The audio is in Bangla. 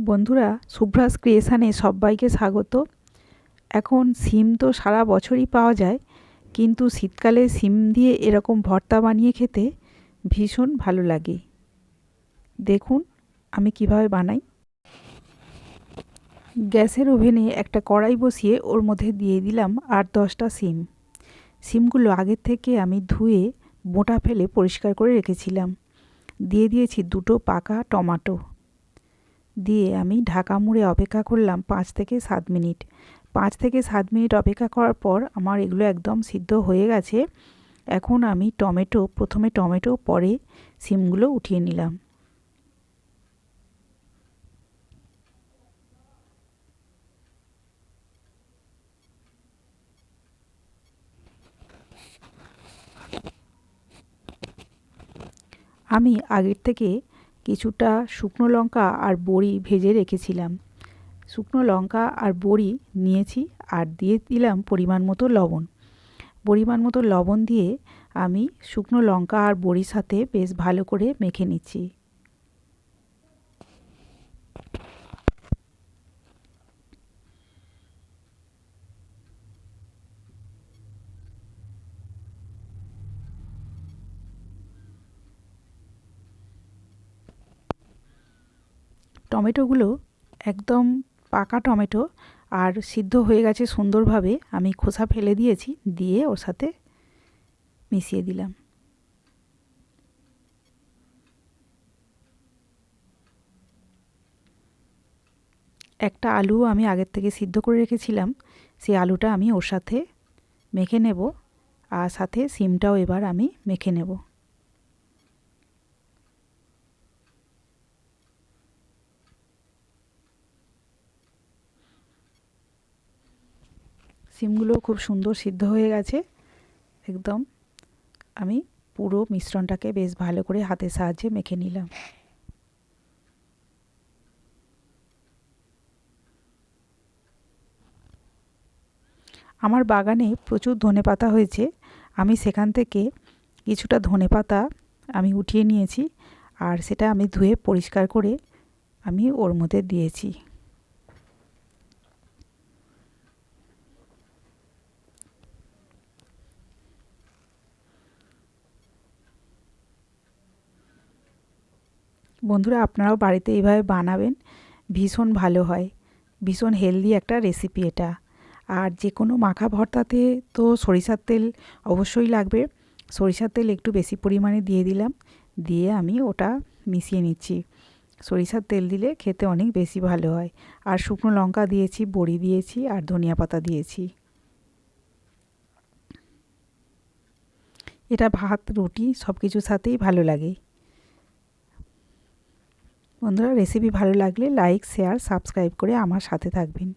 বন্ধুরা, শুভ্রাস ক্রিয়েশনে সবাইকে স্বাগত। এখন সিম তো সারা বছরই পাওয়া যায়, কিন্তু শীতকালে সিম দিয়ে এরকম ভর্তা বানিয়ে খেতে ভীষণ ভালো লাগে। দেখুন আমি কিভাবে বানাই। গ্যাসের ওভেনে একটা কড়াই বসিয়ে ওর মধ্যে দিয়ে দিলাম 8-10টা সিম। সিমগুলো আগের থেকে আমি ধুয়ে বোঁটা ফেলে পরিষ্কার করে রেখেছিলাম। দিয়ে দিয়েছি 2টো পাকা টমেটো। দিয়ে আমি ঢাকা মুড়ে অপেক্ষা করলাম 5 থেকে 7 মিনিট। 5 থেকে 7 মিনিট অপেক্ষা করার পর আমার এগুলো একদম সিদ্ধ হয়ে গেছে। এখন আমি প্রথমে টমেটো পরে সিমগুলো উঠিয়ে নিলাম। আমি আগের থেকে কিছুটা শুকনো লঙ্কা আর বড়ি ভেজে রেখেছিলাম। শুকনো লঙ্কা আর বড়ি নিয়েছি আর দিয়ে দিলাম পরিমাণ মতো লবণ। পরিমাণ মতো লবণ দিয়ে আমি শুকনো লঙ্কা আর বড়ির সাথে বেশ ভালো করে মেখে নিচ্ছি। টমেটোগুলো একদম পাকা টমেটো আর সিদ্ধ হয়ে গেছে সুন্দরভাবে। আমি খোসা ফেলে দিয়েছি, দিয়ে ওর সাথে মিশিয়ে দিলাম। একটা আলু আমি আগের থেকে সিদ্ধ করে রেখেছিলাম, সেই আলুটা আমি ওর সাথে মেখে নেব, আর সাথে সিমটাও এবার আমি মেখে নেব। সিমগুলো খুব সুন্দর সিদ্ধ হয়ে গেছে একদম। আমি পুরো মিশ্রণটাকে বেশ ভালো করে হাতের সাহায্যে মেখে নিলাম। আমার বাগানে প্রচুর ধনেপাতা হয়েছে। আমি সেখান থেকে কিছুটা ধনেপাতা আমি উঠিয়ে নিয়েছি, আর সেটা আমি ধুয়ে পরিষ্কার করে আমি ওর মধ্যে দিয়েছি। বন্ধুরা, আপনারাও বাড়িতে এইভাবে বানাবেন, ভীষণ ভালো হয়। ভীষণ হেলদি একটা রেসিপি এটা। আর যে কোনো মাখা ভর্তাতে তো সরিষার তেল অবশ্যই লাগবে। সরিষার তেল একটু বেশি পরিমাণে দিয়ে দিলাম, দিয়ে আমি ওটা মিশিয়ে নিচ্ছি। সরিষার তেল দিলে খেতে অনেক বেশি ভালো হয়। আর শুকনো লঙ্কা দিয়েছি, বড়ি দিয়েছি, আর ধনিয়া পাতা দিয়েছি। এটা ভাত, রুটি সব কিছুর সাথেই ভালো লাগে। বন্ধুরা, রেসিপি ভালো লাগলে লাইক, শেয়ার, সাবস্ক্রাইব করে আমার সাথে থাকবেন।